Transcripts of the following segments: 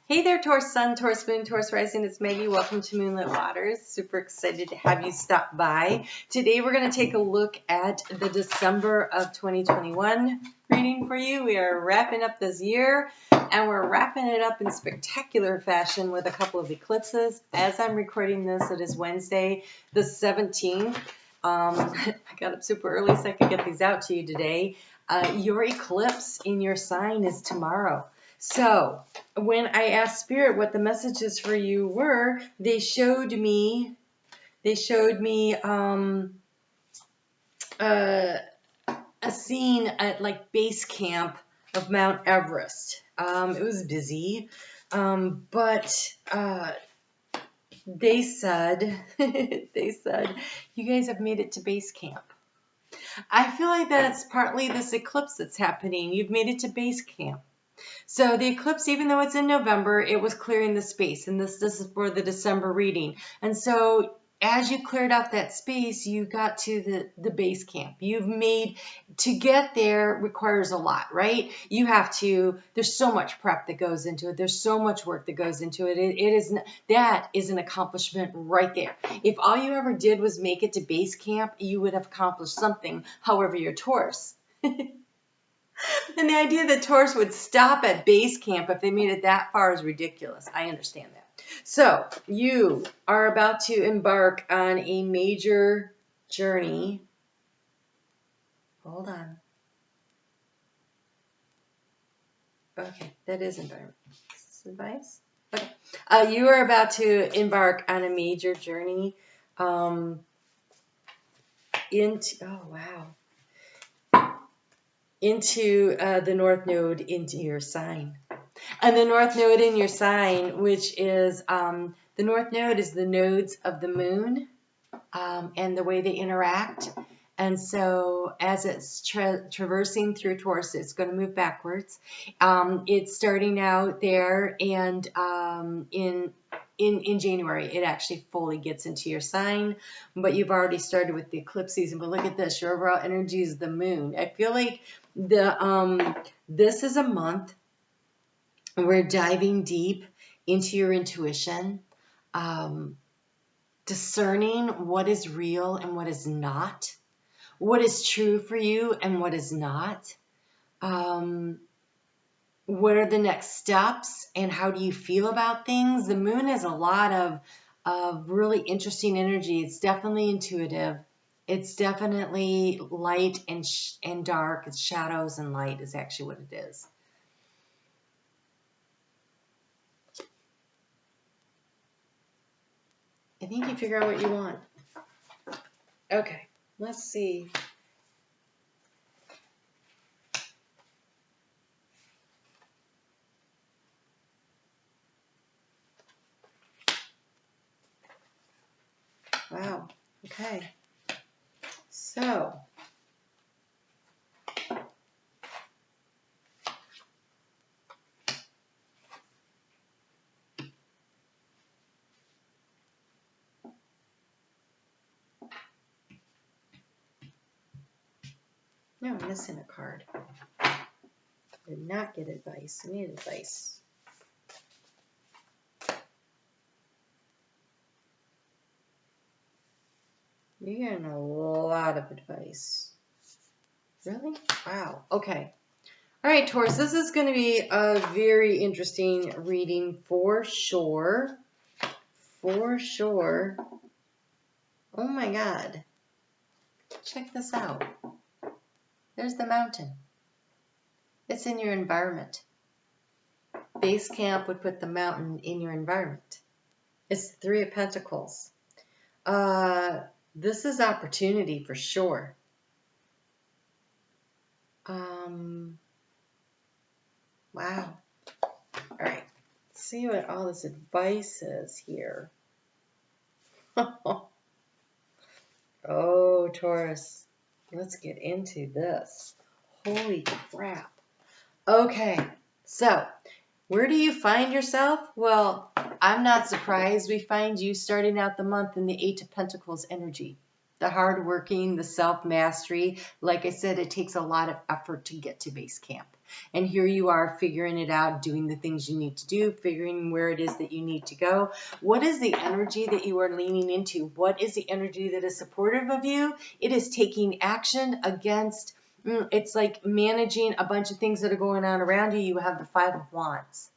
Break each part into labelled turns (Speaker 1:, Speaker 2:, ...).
Speaker 1: Hey there, Taurus Sun, Taurus Moon, Taurus Rising. It's Maggie. Welcome to Moonlit Waters. Super excited to have you stop by. Today we're going to take a look at the December of 2021 reading for you. We are wrapping up this year, and we're wrapping it up in spectacular fashion with a couple of eclipses. As I'm recording this, it is Wednesday, the 17th. I got up super early so I could get these out to you today. Your eclipse in your sign is tomorrow. So when I asked Spirit what the messages for you were, they showed me a scene at like base camp of Mount Everest. It was busy, but they said you guys have made it to base camp. I feel like that's partly this eclipse that's happening. You've made it to base camp. So the eclipse, even though it's in November, it was clearing the space, and this is for the December reading. And so as you cleared out that space, you got to the base camp. You've made, to get there requires a lot, right? You have to, there's so much prep that goes into it. There's so much work that goes into it. That is an accomplishment right there. If all you ever did was make it to base camp, you would have accomplished something. However, you're Taurus. And the idea that Taurus would stop at base camp if they made it that far is ridiculous. I understand that. So you are about to embark on a major journey. Hold on. Okay, that is environment. Is this advice? Okay. You are about to embark on a major journey into the North Node into your sign. And the North Node in your sign, which is, the North Node is the nodes of the moon and the way they interact. And so as it's traversing through Taurus, it's going to move backwards. It's starting out there, and in January, it actually fully gets into your sign, but you've already started with the eclipse season. But look at this, your overall energy is the moon. I feel like this is a month we're diving deep into your intuition, discerning what is real and what is not, what is true for you and what is not, what are the next steps and how do you feel about things. The moon has a lot of really interesting energy. It's definitely intuitive. It's definitely light and dark. It's shadows and light is actually what it is. I think you figure out what you want. Okay, let's see. Wow, okay. So, no, I'm missing a card. I did not get advice. I need advice. You're getting a lot of advice. Really? Wow. Okay. All right, Taurus, this is going to be a very interesting reading for sure. For sure. Oh my God. Check this out. There's the mountain. It's in your environment. Base camp would put the mountain in your environment. It's the Three of Pentacles. This is opportunity for sure. Wow. All right. Let's see what all this advice is here. Oh, Taurus. Let's get into this. Holy crap. Okay. So, where do you find yourself? Well, I'm not surprised we find you starting out the month in the Eight of Pentacles energy. the hard working, the self-mastery. Like I said, it takes a lot of effort to get to base camp. And here you are figuring it out, doing the things you need to do, figuring where it is that you need to go. What is the energy that you are leaning into? What is the energy that is supportive of you? It is taking action against, it's like managing a bunch of things that are going on around you. You have the Five of Wands.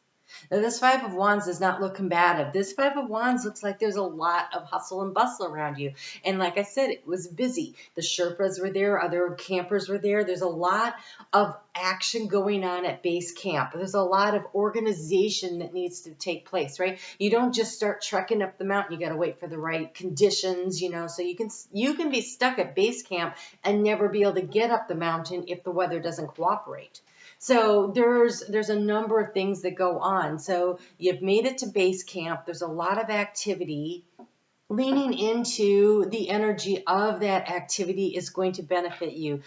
Speaker 1: Now, this Five of Wands does not look combative. This Five of Wands looks like there's a lot of hustle and bustle around you. And like I said, it was busy. The Sherpas were there. Other campers were there. There's a lot of action going on at base camp. There's a lot of organization that needs to take place, right? You don't just start trekking up the mountain. You got to wait for the right conditions, so you can be stuck at base camp and never be able to get up the mountain if the weather doesn't cooperate. So there's a number of things that go on. So you've made it to base camp. There's a lot of activity. Leaning into the energy of that activity is going to benefit you.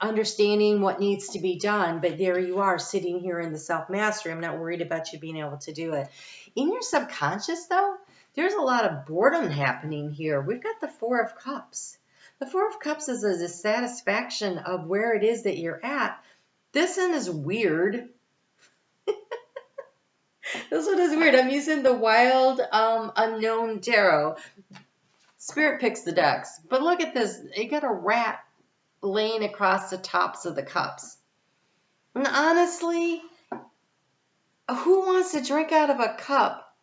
Speaker 1: Understanding what needs to be done, but there you are sitting here in the self-mastery. I'm not worried about you being able to do it. In your subconscious, though, there's a lot of boredom happening here. We've got the Four of Cups. The Four of Cups is a dissatisfaction of where it is that you're at. This one is weird. This one is weird. I'm using the Wild Unknown Tarot. Spirit picks the decks. But look at this. You got a rat laying across the tops of the cups. And honestly, who wants to drink out of a cup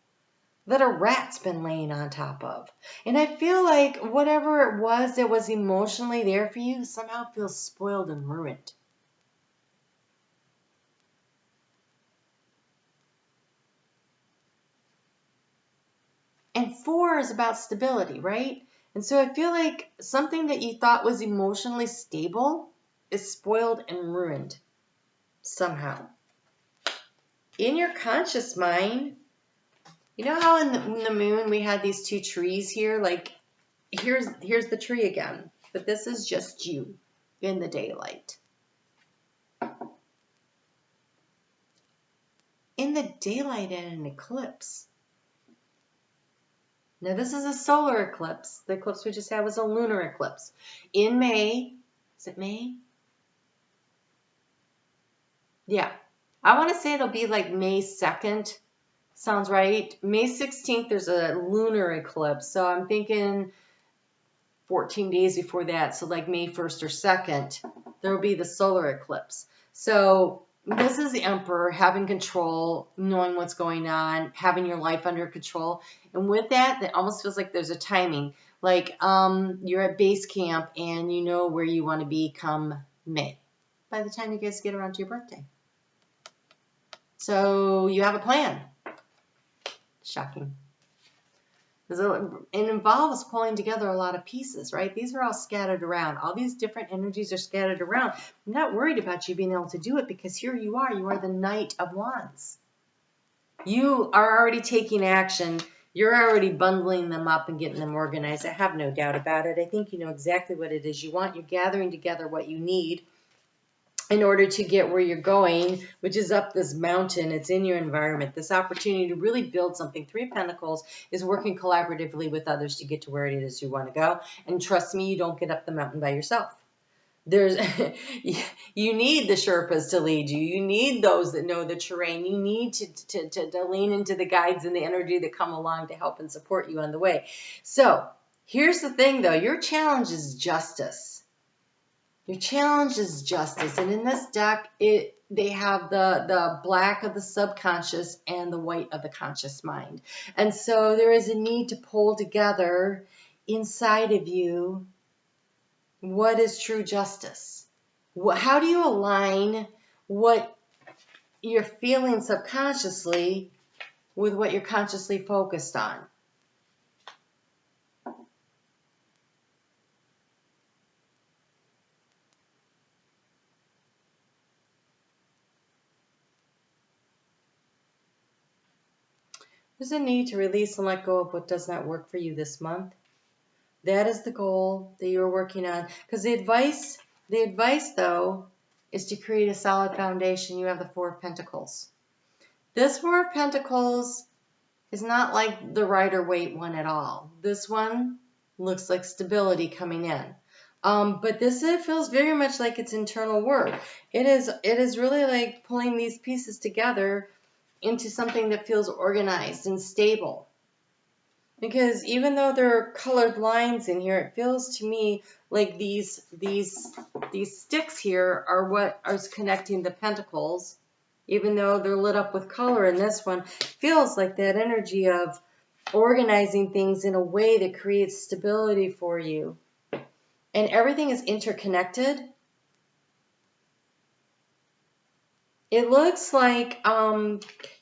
Speaker 1: that a rat's been laying on top of? And I feel like whatever it was that was emotionally there for you somehow feels spoiled and ruined. And 4 is about stability, right? And so I feel like something that you thought was emotionally stable is spoiled and ruined somehow. In your conscious mind, you know how in the moon we had these two trees here? Like, here's the tree again. But this is just you in the daylight. In the daylight and an eclipse. Now, this is a solar eclipse. The eclipse we just had was a lunar eclipse. In May, is it May? Yeah. I want to say it'll be like May 2nd. Sounds right. May 16th, there's a lunar eclipse. So I'm thinking 14 days before that. So like May 1st or 2nd, there will be the solar eclipse. So this is the Emperor having control, knowing what's going on, having your life under control. And with that, it almost feels like there's a timing. Like you're at base camp and you know where you want to be come May. By the time you guys get around to your birthday. So you have a plan. Shocking. It involves pulling together a lot of pieces, right? These are all scattered around. All these different energies are scattered around. I'm not worried about you being able to do it because here you are. You are the Knight of Wands. You are already taking action. You're already bundling them up and getting them organized. I have no doubt about it. I think you know exactly what it is you want. You're gathering together what you need in order to get where you're going, which is up this mountain. It's in your environment. This opportunity to really build something. 3 of Pentacles is working collaboratively with others to get to where it is you want to go. And trust me, you don't get up the mountain by yourself. You need the Sherpas to lead you. You need those that know the terrain. You need to lean into the guides and the energy that come along to help and support you on the way. So here's the thing, though. Your challenge is justice. Your challenge is justice. And in this deck, they have the black of the subconscious and the white of the conscious mind. And so there is a need to pull together inside of you what is true justice. How do you align what you're feeling subconsciously with what you're consciously focused on? There's a need to release and let go of what does not work for you this month. That is the goal that you're working on. Because the advice, though, is to create a solid foundation. You have the 4 of Pentacles. This 4 of Pentacles is not like the Rider-Waite one at all. This one Looks like stability coming in. But this, it feels very much like it's internal work. It is really like pulling these pieces together into something that feels organized and stable. Because even though there are colored lines in here, it feels to me like these sticks here are what is connecting the pentacles. Even though they're lit up with color in this one, it feels like that energy of organizing things in a way that creates stability for you. And everything is interconnected. It looks like,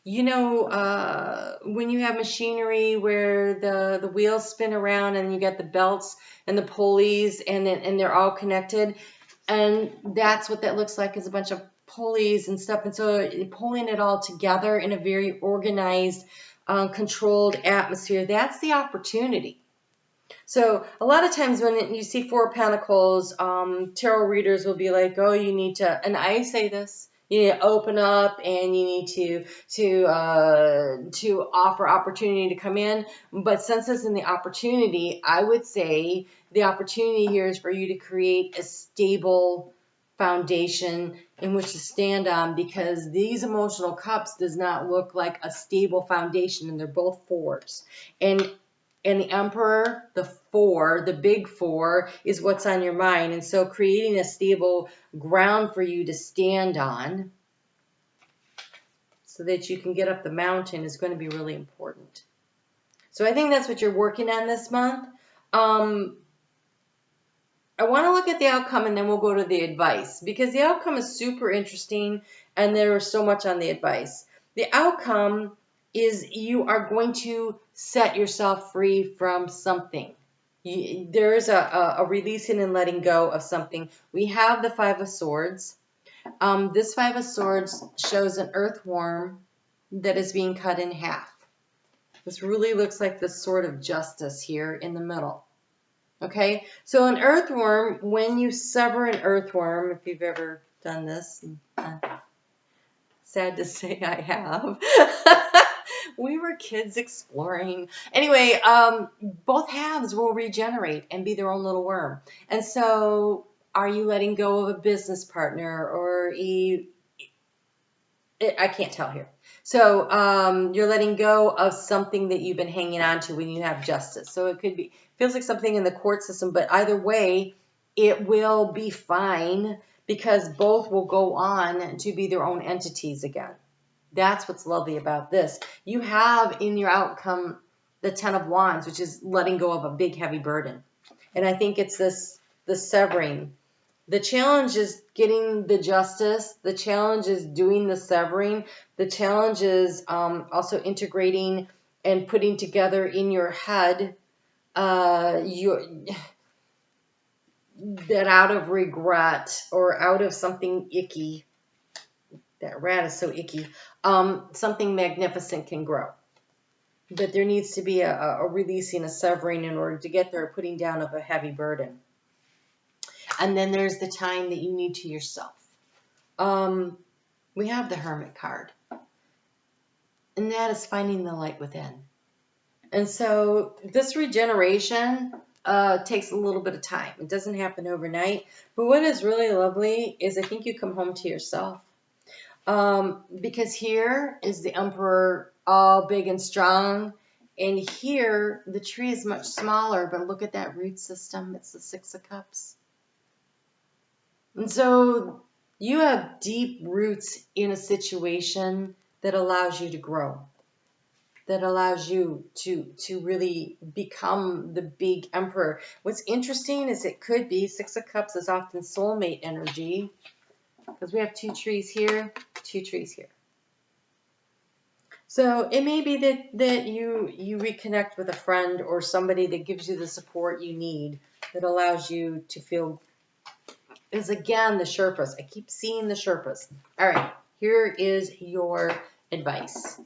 Speaker 1: you know, when you have machinery where the wheels spin around and you get the belts and the pulleys and they're all connected. And that's what that looks like, is a bunch of pulleys and stuff. And so pulling it all together in a very organized, controlled atmosphere, that's the opportunity. So a lot of times when you see Four of Pentacles, tarot readers will be like, oh, you need to, and I say this, you need to open up and you need to offer opportunity to come in. But since it's in the opportunity, I would say the opportunity here is for you to create a stable foundation in which to stand on, because these emotional cups does not look like a stable foundation, and they're both fours. And the Emperor, the four, the big four, is what's on your mind. And so creating a stable ground for you to stand on so that you can get up the mountain is going to be really important. So I think that's what you're working on this month. I want to look at the outcome and then we'll go to the advice, because the outcome is super interesting and there is so much on the advice. The outcome is you are going to set yourself free from something. There is a releasing and letting go of something. We have the Five of Swords. This Five of Swords shows an earthworm that is being cut in half. This really looks like the sword of justice here in the middle. Okay, so an earthworm, when you sever an earthworm, if you've ever done this, sad to say I have. We were kids exploring. Anyway, both halves will regenerate and be their own little worm. And so are you letting go of a business partner or I can't tell here. So you're letting go of something that you've been hanging on to when you have justice. So it could be, feels like something in the court system, but either way, it will be fine because both will go on to be their own entities again. That's what's lovely about this. You have in your outcome the Ten of Wands, which is letting go of a big, heavy burden. And I think it's the severing. The challenge is getting the justice. The challenge is doing the severing. The challenge is also integrating and putting together in your head that out of regret or out of something icky. That rat is so icky. Something magnificent can grow. But there needs to be a releasing, a severing in order to get there, putting down of a heavy burden. And then there's the time that you need to yourself. We have the Hermit card. And that is finding the light within. And so this regeneration takes a little bit of time. It doesn't happen overnight. But what is really lovely is I think you come home to yourself. Because here is the Emperor, all big and strong. And here, the tree is much smaller, but look at that root system. It's the Six of Cups. And so you have deep roots in a situation that allows you to grow, that allows you to really become the big Emperor. What's interesting is it could be Six of Cups is often soulmate energy, because we have two trees here, two trees here. So it may be that you reconnect with a friend or somebody that gives you the support you need, that allows you to feel, is again the Sherpas. I keep seeing the Sherpas. All right, here is your advice.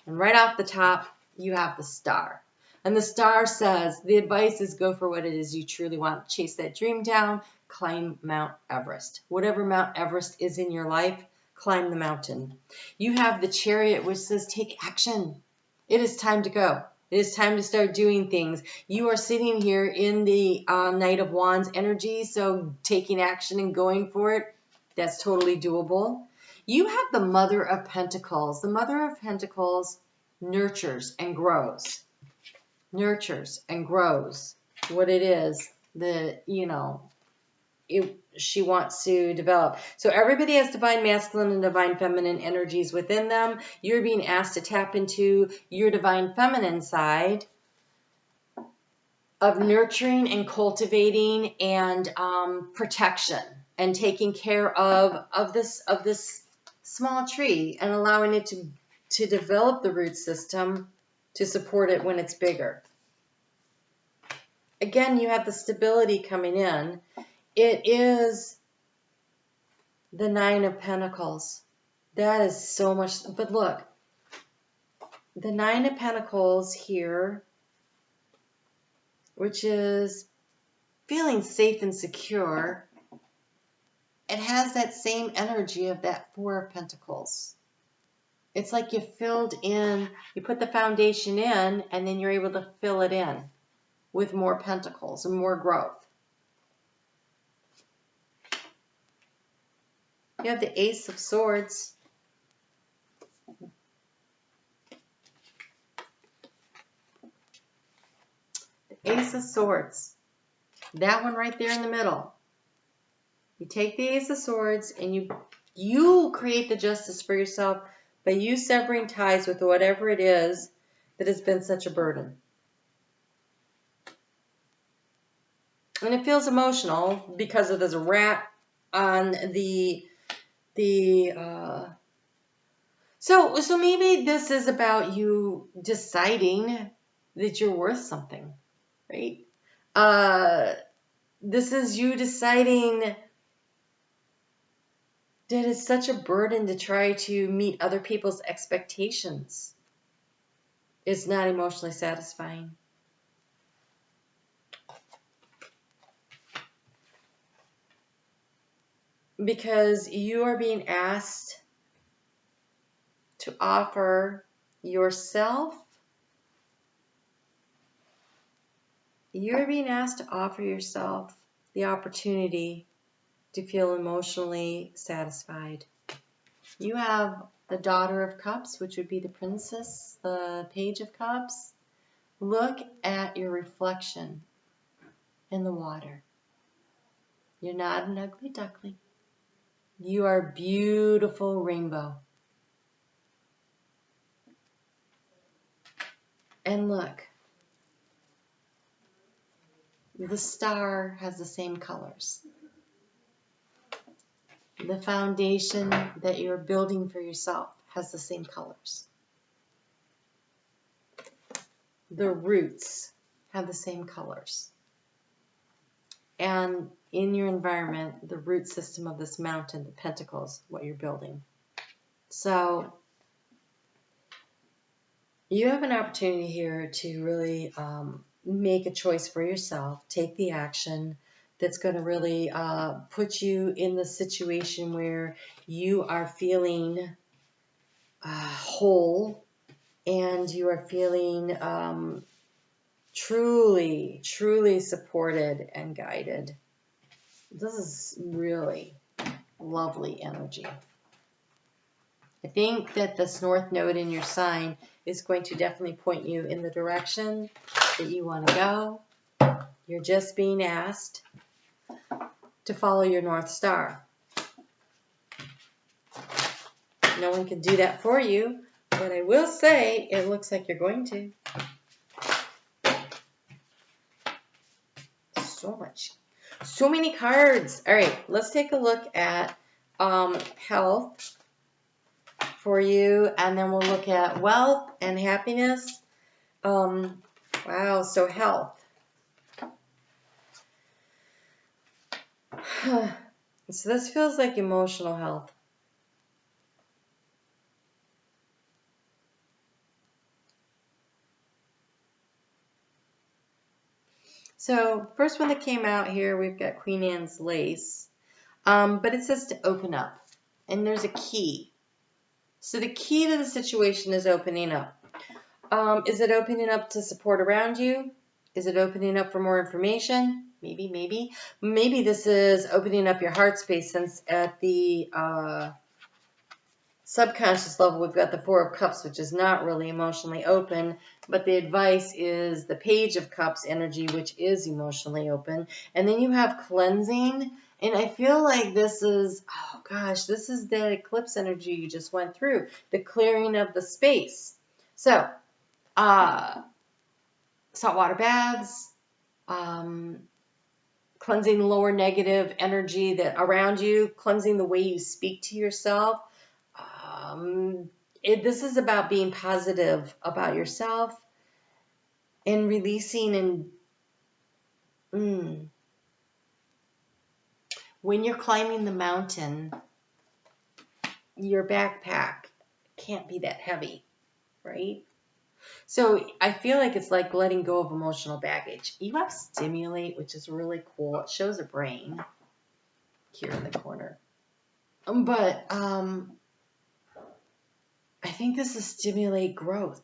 Speaker 1: And right off the top, you have the Star. And the Star says, the advice is go for what it is you truly want. Chase that dream down, climb Mount Everest. Whatever Mount Everest is in your life, climb the mountain. You have the Chariot, which says take action. It is time to go. It is time to start doing things. You are sitting here in the Knight of Wands energy, so taking action and going for it, that's totally doable. You have the Mother of Pentacles. The Mother of Pentacles nurtures and grows. Nurtures and grows what it is that, she wants to develop. So everybody has divine masculine and divine feminine energies within them. You're being asked to tap into your divine feminine side of nurturing and cultivating and protection and taking care of this small tree and allowing it to develop the root system to support it when it's bigger. Again, you have the stability coming in. It is the Nine of Pentacles. That is so much. But look, the Nine of Pentacles here, which is feeling safe and secure, it has that same energy of that Four of Pentacles. It's like you filled in, you put the foundation in, and then you're able to fill it in with more pentacles and more growth. You have the Ace of Swords. The Ace of Swords. That one right there in the middle. You take the Ace of Swords and you create the justice for yourself by you severing ties with whatever it is that has been such a burden. And it feels emotional because of this rat on so maybe this is about you deciding that you're worth something, right? This is you deciding that it's such a burden to try to meet other people's expectations. It's not emotionally satisfying. Because you are being asked to offer yourself. You're being asked to offer yourself the opportunity to feel emotionally satisfied. You have the Daughter of Cups, which would be the Princess, the Page of Cups. Look at your reflection in the water. You're not an ugly duckling. You are a beautiful rainbow. And look, the star has the same colors. The foundation that you're building for yourself has the same colors. The roots have the same colors. And in your environment, the root system of this mountain, the pentacles, what you're building. So you have an opportunity here to really make a choice for yourself, take the action that's going to really put you in the situation where you are feeling whole and you are feeling truly, truly supported and guided. This is really lovely energy. I think that this North Node in your sign is going to definitely point you in the direction that you want to go. You're just being asked to follow your North Star. No one can do that for you, but I will say it looks like you're going to. So many cards. All right, let's take a look at health for you, and then we'll look at wealth and happiness. Wow, so health. So this feels like emotional health. So first one that came out here, we've got Queen Anne's lace, but it says to open up, and there's a key. So the key to the situation is opening up. Is it opening up to support around you? Is it opening up for more information? Maybe, maybe. Maybe this is opening up your heart space, since at the subconscious level, we've got the Four of Cups, which is not really emotionally open, but the advice is the Page of Cups energy, which is emotionally open. And then you have cleansing, and I feel like this is, oh gosh, this is the eclipse energy you just went through, the clearing of the space. So, saltwater baths, cleansing lower negative energy that around you, cleansing the way you speak to yourself. This is about being positive about yourself and releasing. And when you're climbing the mountain, your backpack can't be that heavy, right? So I feel like it's like letting go of emotional baggage. You have stimulate, which is really cool. It shows a brain here in the corner. But I think this is stimulate growth.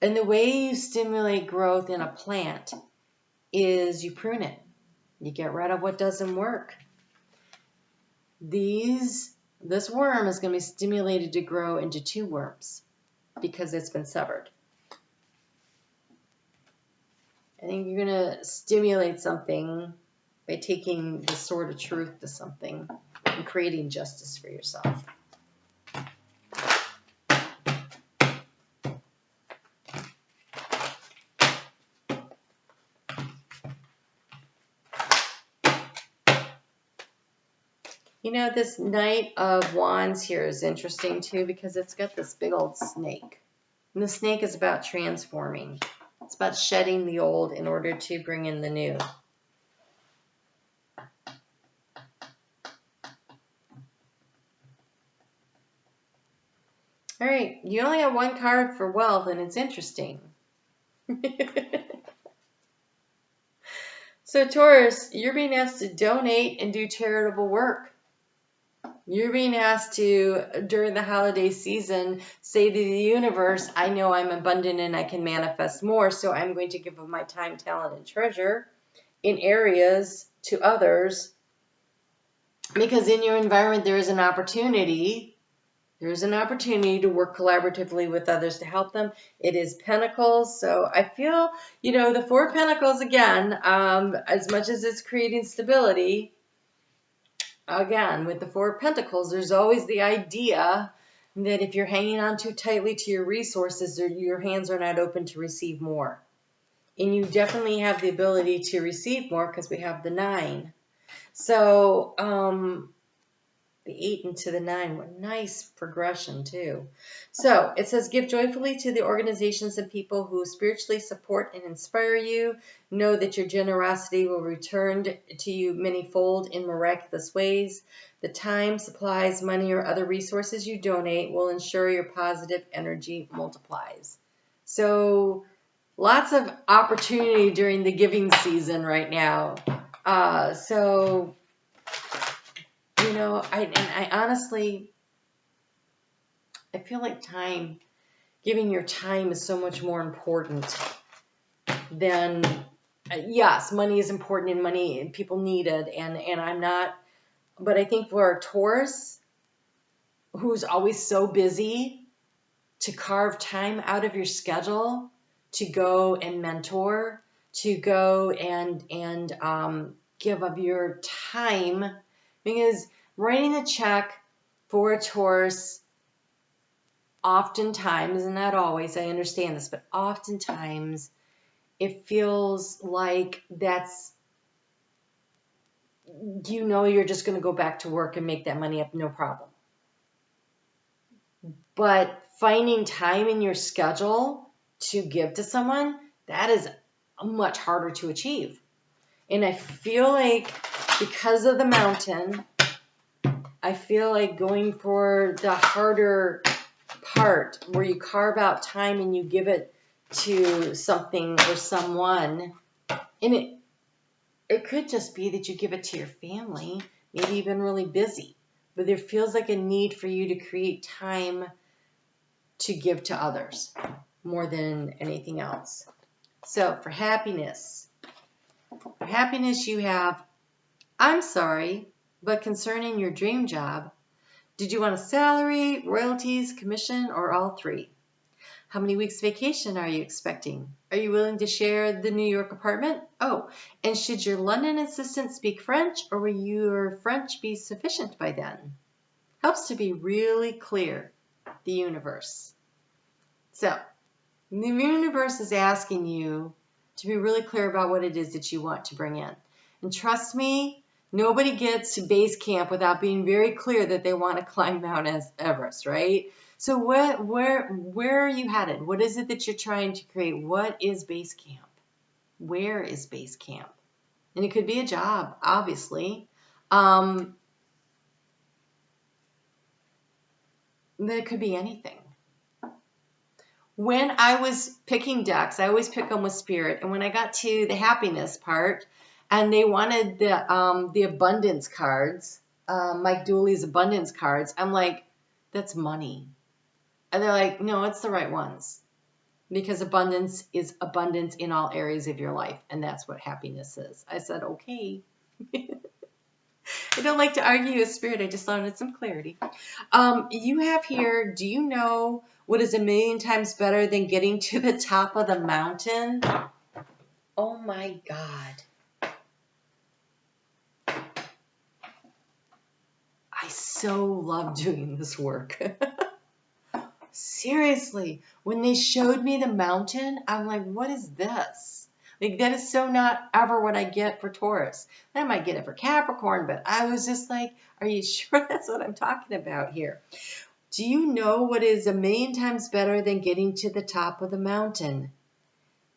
Speaker 1: And the way you stimulate growth in a plant is you prune it. You get rid of what doesn't work. This worm is going to be stimulated to grow into 2 worms because it's been severed. I think you're going to stimulate something by taking the sword of truth to something and creating justice for yourself. You know, this Knight of Wands here is interesting too, because it's got this big old snake. And the snake is about transforming. It's about shedding the old in order to bring in the new. All right, you only have 1 card for wealth, and it's interesting. So Taurus, you're being asked to donate and do charitable work. You're being asked to, during the holiday season, say to the universe, I know I'm abundant and I can manifest more, so I'm going to give of my time, talent, and treasure in areas to others. Because in your environment, there is an opportunity. There is an opportunity to work collaboratively with others to help them. It is Pentacles. So I feel, you know, the 4 of Pentacles, again, as much as it's creating stability, again, with the 4 of Pentacles, there's always the idea that if you're hanging on too tightly to your resources, your hands are not open to receive more. And you definitely have the ability to receive more because we have the 9. So, the 8 into the 9, what nice progression too. So it says, give joyfully to the organizations and people who spiritually support and inspire you. Know that your generosity will return to you manyfold in miraculous ways. The time, supplies, money, or other resources you donate will ensure your positive energy multiplies. So lots of opportunity during the giving season right now. You know, I honestly, I feel like giving your time is so much more important than, yes, money is important and people need it. And I'm not, but I think for a Taurus who's always so busy, to carve time out of your schedule to go and mentor, to go and give of your time. Because writing a check for a Taurus, oftentimes, and not always, I understand this, but oftentimes it feels like that's, you know, you're just going to go back to work and make that money up, no problem. But finding time in your schedule to give to someone, that is much harder to achieve. And I feel like because of the mountain, I feel like going for the harder part where you carve out time and you give it to something or someone. And it could just be that you give it to your family. Maybe you've been really busy, but there feels like a need for you to create time to give to others. more than anything else. So for happiness you have, I'm sorry, but concerning your dream job, did you want a salary, royalties, commission, or all three? How many weeks vacation are you expecting? Are you willing to share the New York apartment? Oh, and should your London assistant speak French, or will your French be sufficient by then? Helps to be really clear, the universe. So, the universe is asking you to be really clear about what it is that you want to bring in. And trust me, nobody gets to base camp without being very clear that they want to climb Mount Everest, right? So where are you headed? What is it that you're trying to create? What is base camp? Where is base camp? And it could be a job, obviously. It could be anything. When I was picking decks, I always pick them with spirit. And when I got to the happiness part, and they wanted the abundance cards, Mike Dooley's abundance cards, I'm like, that's money. And they're like, no, it's the right ones. Because abundance is abundance in all areas of your life. And that's what happiness is. I said, okay. I don't like to argue with spirit. I just wanted some clarity. You have here, do you know what is 1,000,000 times better than getting to the top of the mountain? Oh my God. I so love doing this work. Seriously, when they showed me the mountain, I'm like, what is this? Like, that is so not ever what I get for Taurus. I might get it for Capricorn, but I was just like, are you sure that's what I'm talking about here? Do you know what is 1,000,000 times better than getting to the top of the mountain?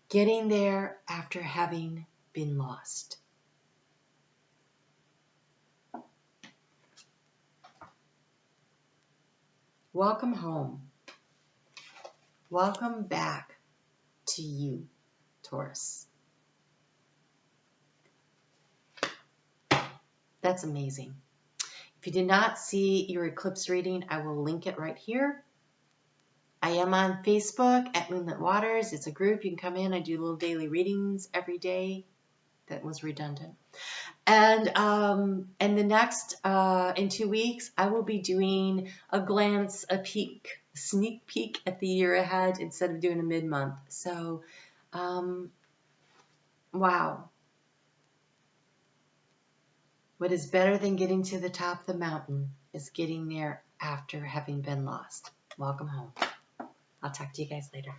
Speaker 1: Getting there after having been lost. Welcome home. Welcome back to you, Taurus. That's amazing. If you did not see your eclipse reading, I will link it right here. I am on Facebook at Moonlit Waters. It's a group. You can come in. I do little daily readings every day. That was redundant. And the next, in 2 weeks, I will be doing a sneak peek at the year ahead instead of doing a mid-month. So, wow. What is better than getting to the top of the mountain is getting there after having been lost. Welcome home. I'll talk to you guys later.